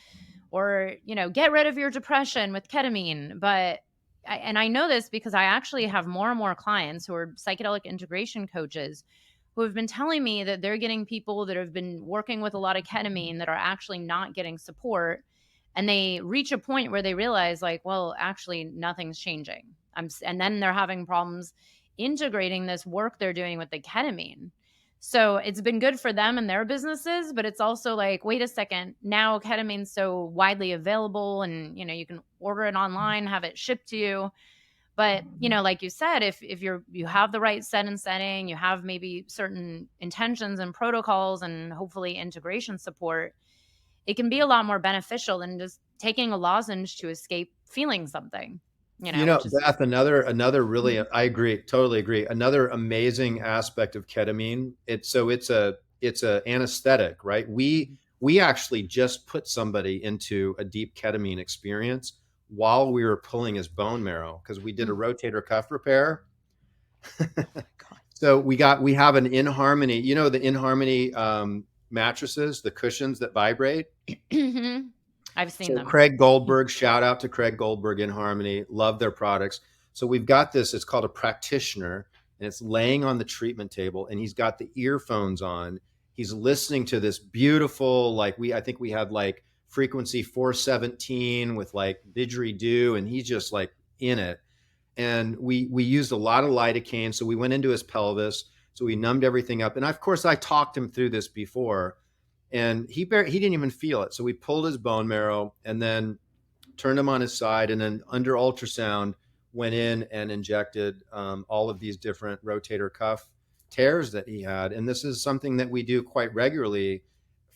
or, get rid of your depression with ketamine. But and I know this because I actually have more and more clients who are psychedelic integration coaches who have been telling me that they're getting people that have been working with a lot of ketamine that are actually not getting support. And they reach a point where they realize, like, well, actually, nothing's changing. And then they're having problems integrating this work they're doing with the ketamine. So it's been good for them and their businesses, but it's also like, wait a second, now ketamine's so widely available, and you can order it online, have it shipped to you. But, like you said, if you have the right setting, you have maybe certain intentions and protocols and hopefully integration support, it can be a lot more beneficial than just taking a lozenge to escape feeling something, which is Beth, another really, Mhm. I agree, totally agree. Another amazing aspect of ketamine. It's a anesthetic, right? We actually just put somebody into a deep ketamine experience while we were pulling his bone marrow because we did a Mm. rotator cuff repair. Oh my God. So we have an In Harmony, the In Harmony mattresses, the cushions that vibrate. Mhm. I've seen So them. Craig Goldberg, shout out to Craig Goldberg in Harmony, love their products. So we've got this, it's called a practitioner, and it's laying on the treatment table, and he's got the earphones on. He's listening to this beautiful, I think we had like frequency 417 with like didgeridoo, and he's just like in it. And we used a lot of lidocaine, so we went into his pelvis, so we numbed everything up. And of course, I talked him through this before, and he didn't even feel it. So we pulled his bone marrow and then turned him on his side, and then under ultrasound went in and injected all of these different rotator cuff tears that he had. And this is something that we do quite regularly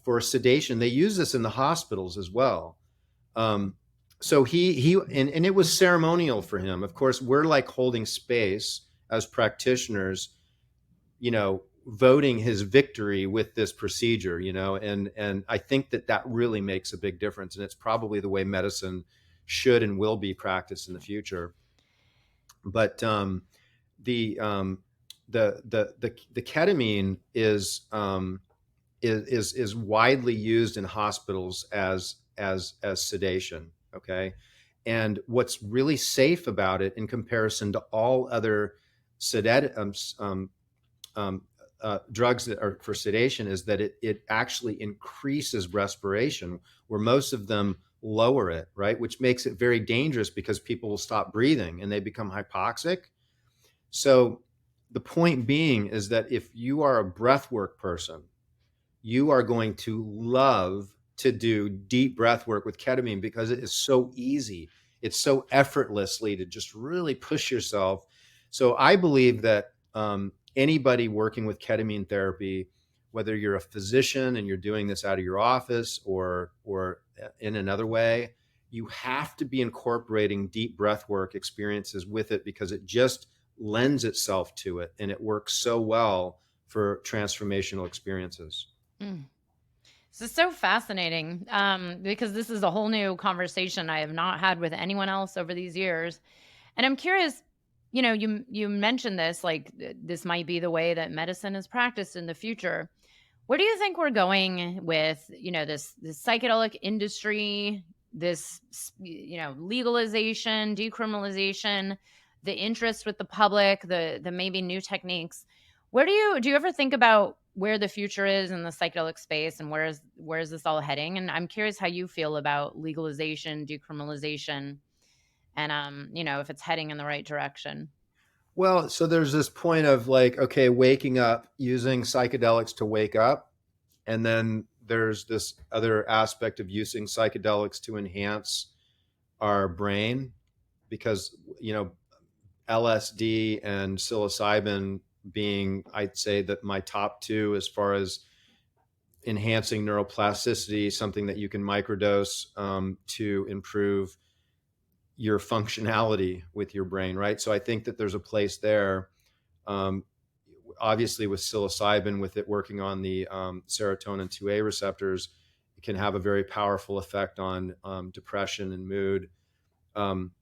for sedation. They use this in the hospitals as well. Um, so and it was ceremonial for him. Of course, we're like holding space as practitioners, voting his victory with this procedure, and I think that really makes a big difference, and it's probably the way medicine should and will be practiced in the future. But the the ketamine is widely used in hospitals as sedation. Okay, and what's really safe about it in comparison to all other sedative drugs that are for sedation is that it actually increases respiration, where most of them lower it, right? Which makes it very dangerous because people will stop breathing and they become hypoxic. So the point being is that if you are a breathwork person, you are going to love to do deep breath work with ketamine because it is so easy. It's so effortlessly to just really push yourself. So I believe that anybody working with ketamine therapy, whether you're a physician and you're doing this out of your office or in another way, you have to be incorporating deep breath work experiences with it because it just lends itself to it, and it works so well for transformational experiences. Mm. This is so fascinating, because this is a whole new conversation I have not had with anyone else over these years. And I'm curious, you mentioned this, like, this might be the way that medicine is practiced in the future. Where do you think we're going with, this psychedelic industry, this, legalization, decriminalization, the interest with the public, the maybe new techniques? Do you ever think about where the future is in the psychedelic space, and where is this all heading? And I'm curious how you feel about legalization, decriminalization, and if it's heading in the right direction. Well, so there's this point of like, okay, waking up, using psychedelics to wake up. And then there's this other aspect of using psychedelics to enhance our brain because, LSD and psilocybin being, I'd say that my top two as far as enhancing neuroplasticity, something that you can microdose to improve your functionality with your brain, right? So I think that there's a place there. Um, Obviously, with psilocybin, with it working on the serotonin 2A receptors, it can have a very powerful effect on depression and mood. Um,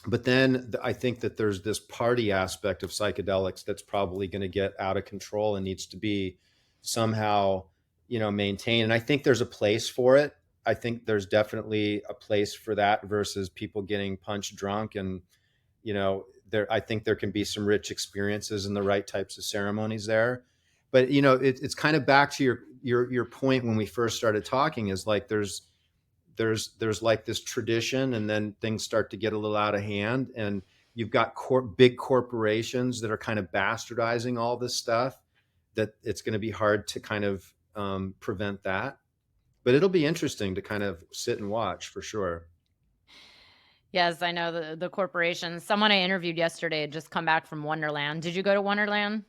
but then I think that there's this party aspect of psychedelics that's probably going to get out of control and needs to be somehow, maintained. And I think there's a place for it. I think there's definitely a place for that versus people getting punch drunk. And, I think there can be some rich experiences and the right types of ceremonies there. But, it's kind of back to your point when we first started talking, is like there's like this tradition, and then things start to get a little out of hand, and you've got big corporations that are kind of bastardizing all this stuff, that it's going to be hard to kind of prevent that. But it'll be interesting to kind of sit and watch for sure. Yes, I know the corporations. Someone I interviewed yesterday had just come back from Wonderland. Did you go to Wonderland?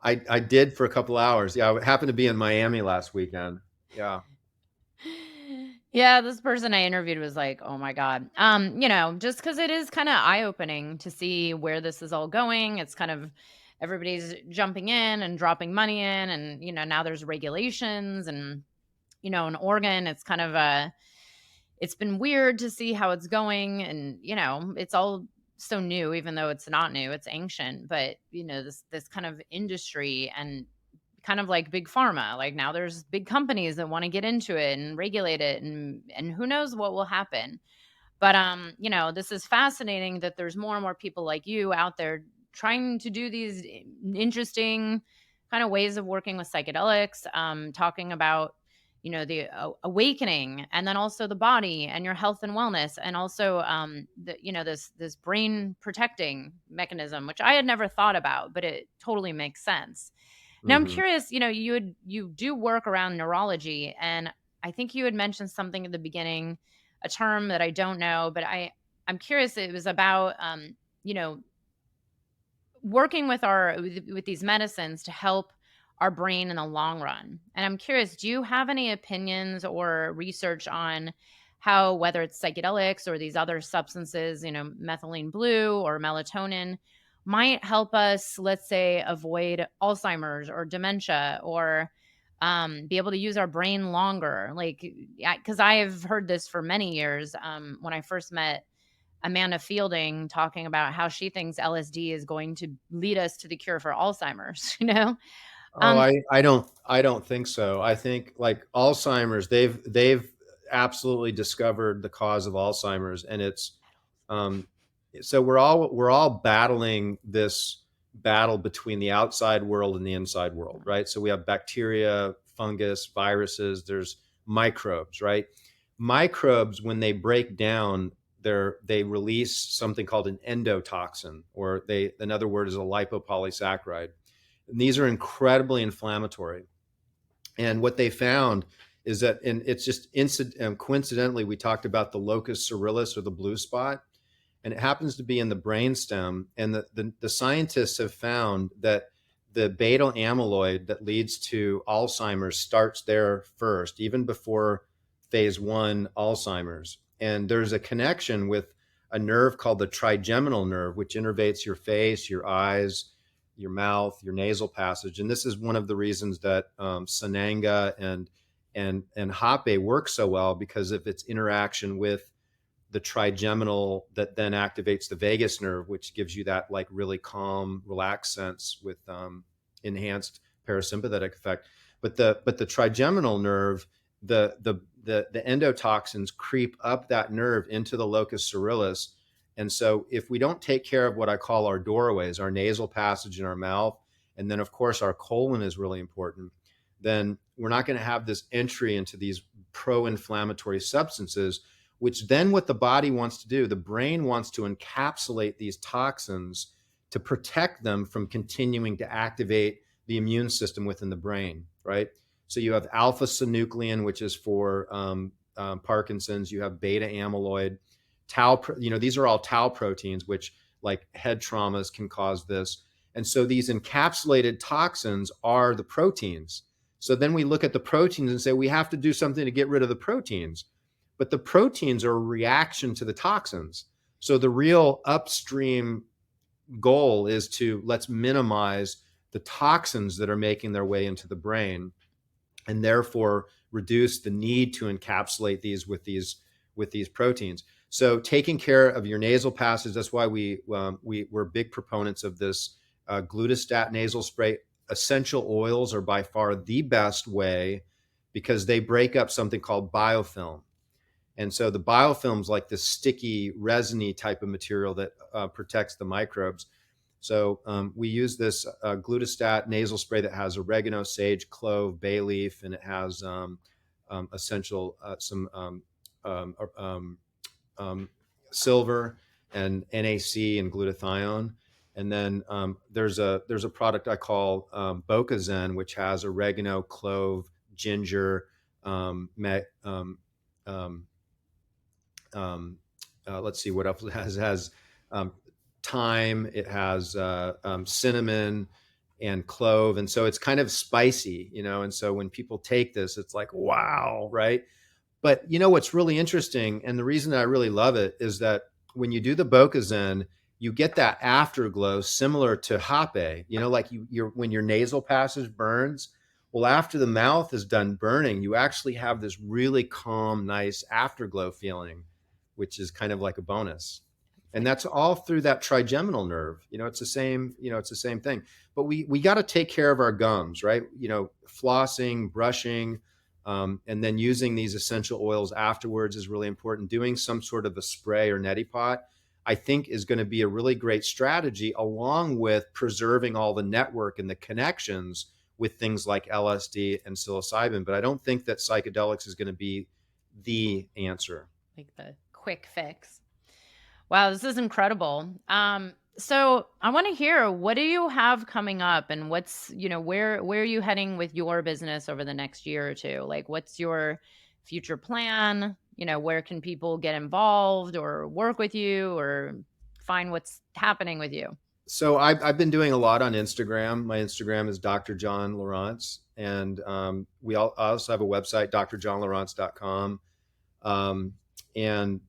I did for a couple hours. Yeah, I happened to be in Miami last weekend. Yeah. Yeah, this person I interviewed was like, "Oh my god." Just cuz it is kind of eye-opening to see where this is all going. It's kind of everybody's jumping in and dropping money in, and now there's regulations, and in Oregon it's kind of it's been weird to see how it's going, and it's all so new, even though it's not new, it's ancient. But this kind of industry, and kind of like big pharma, like now there's big companies that want to get into it and regulate it, and who knows what will happen. But this is fascinating that there's more and more people like you out there trying to do these interesting kind of ways of working with psychedelics, talking about the awakening, and then also the body and your health and wellness, and also this brain protecting mechanism, which I had never thought about, but it totally makes sense. Now I'm Hmm. curious, you do work around neurology, and I think you had mentioned something at the beginning, a term that I don't know, but I'm curious. It was about you know, working with with these medicines to help our brain in the long run. And I'm curious, do you have any opinions or research on how, whether it's psychedelics or these other substances, methylene blue or melatonin, might help us, let's say, avoid Alzheimer's or dementia, or be able to use our brain longer? Like, because I have heard this for many years. When I first met Amanda Fielding, talking about how she thinks LSD is going to lead us to the cure for Alzheimer's, Oh, Um, I don't think so. I think like Alzheimer's, they've absolutely discovered the cause of Alzheimer's, and it's um, so we're all battling this battle between the outside world and the inside world, right? So we have bacteria, fungus, viruses. There's microbes, right? Microbes, when they break down, they release something called an endotoxin, or another word is a lipopolysaccharide. And these are incredibly inflammatory. And what they found is that, and it's just coincidentally, we talked about the locus coeruleus, or the blue spot, and it happens to be in the brainstem. And the scientists have found that the beta amyloid that leads to Alzheimer's starts there first, even before phase one Alzheimer's. And there's a connection with a nerve called the trigeminal nerve, which innervates your face, your eyes, your mouth, your nasal passage. And this is one of the reasons that Sananga and Hape work so well, because of its interaction with the trigeminal that then activates the vagus nerve, which gives you that like really calm, relaxed sense with enhanced parasympathetic effect. But the trigeminal nerve, the endotoxins creep up that nerve into the locus coeruleus. And so if we don't take care of what I call our doorways, our nasal passage and our mouth, and then of course our colon is really important, then we're not going to have this entry into these pro-inflammatory substances, which then what the body wants to do, the brain wants to encapsulate these toxins to protect them from continuing to activate the immune system within the brain, right? So you have alpha synuclein, which is for Parkinson's. You have beta amyloid, tau. These are all tau proteins, which like head traumas can cause this. And so these encapsulated toxins are the proteins. So then we look at the proteins and say we have to do something to get rid of the proteins. But the proteins are a reaction to the toxins. So the real upstream goal is to let's minimize the toxins that are making their way into the brain, and therefore reduce the need to encapsulate these with these proteins. So taking care of your nasal passage, that's why we're big proponents of this glutastat nasal spray. Essential oils are by far the best way, because they break up something called biofilm. And so the biofilm's like this sticky, resiny type of material that protects the microbes. So we use this glutastat nasal spray that has oregano, sage, clove, bay leaf, and it has essential some um, um, um, silver and NAC and glutathione. And then there's a product I call Bocazen, which has oregano, clove, ginger, me, um, let's see what else it has. It has um, thyme, it has cinnamon and clove. And so it's kind of spicy, you know. And so when people take this, it's like, wow, right? But you know what's really interesting, and the reason that I really love it is that when you do the Bokazen, you get that afterglow similar to Hape. You know, like you're when your nasal passage burns. Well, after the mouth is done burning, you actually have this really calm, nice afterglow feeling, which is kind of like a bonus. It's And like, that's all through that trigeminal nerve. You know, it's the same. You know, it's the same thing. But we got to take care of our gums, right? You know, flossing, brushing, and then using these essential oils afterwards is really important. Doing some sort of a spray or neti pot, I think, is going to be a really great strategy, along with preserving all the network and the connections with things like LSD and psilocybin. But I don't think that psychedelics is going to be the answer. like the quick fix. Wow, this is incredible. So I want to hear, what do you have coming up, and what's, where are you heading with your business over the next year or two? Like, what's your future plan? Where can people get involved or work with you or find what's happening with you? So I've been doing a lot on Instagram. My Instagram is Dr. John Lieurance, and I also have a website, drjohnlieurance.com. Um, and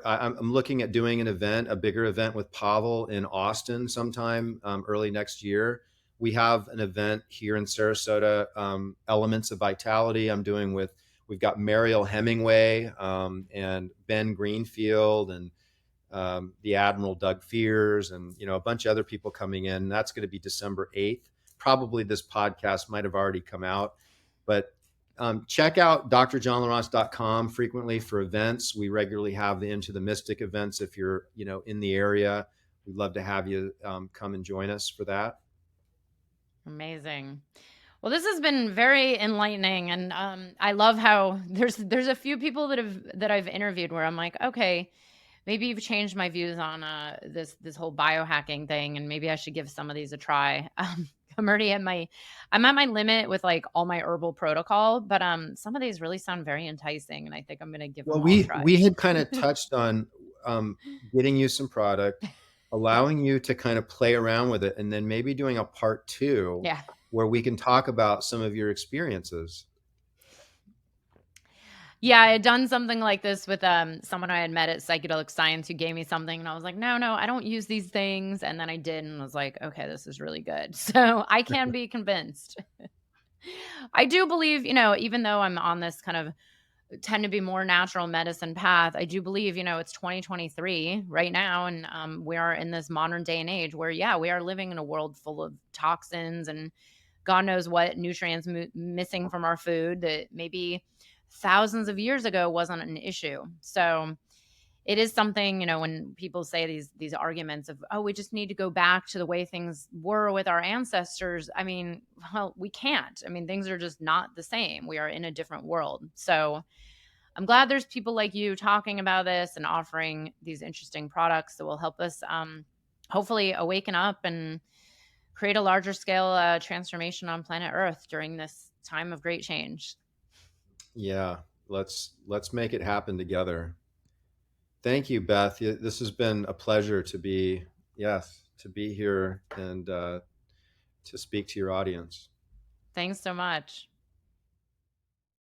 I'm looking at doing an event, a bigger event with Pavel in Austin sometime early next year. We have an event here in Sarasota, Elements of Vitality. We've got Mariel Hemingway and Ben Greenfield and the Admiral Doug Fears, and a bunch of other people coming in. That's going to be December 8th. Probably this podcast might have already come out, but check out drjohnlawrence.com frequently for events. We regularly have the Into the Mystic events. If you're in the area, we'd love to have you come and join us for that. Amazing. Well, this has been very enlightening, and I love how there's a few people that I've interviewed where I'm like, okay, maybe you've changed my views on this whole biohacking thing, and maybe I should give some of these a try. I'm at my limit with like all my herbal protocol, but some of these really sound very enticing, and I think I'm gonna give Well, them all a we try. had kind of touched on getting you some product, allowing you to kind of play around with it, and then maybe doing a part two Yeah. where we can talk about some of your experiences. Yeah, I had done something like this with someone I had met at Psychedelic Science who gave me something, and I was like, "No, no, I don't use these things." And then I did and was like, "Okay, this is really good." So, I can be convinced. I do believe, even though I'm on this kind of tend to be more natural medicine path, I do believe, it's 2023 right now, and we are in this modern day and age where, yeah, we are living in a world full of toxins and God knows what nutrients missing from our food that maybe thousands of years ago wasn't an issue. So it is something, when people say these arguments of, oh, we just need to go back to the way things were with our ancestors. I mean, well, we can't. I mean, things are just not the same. We are in a different world. So I'm glad there's people like you talking about this and offering these interesting products that will help us hopefully awaken up and create a larger scale transformation on planet Earth during this time of great change. Yeah, let's make it happen together. Thank you, Beth. This has been a pleasure to be here and to speak to your audience. Thanks so much.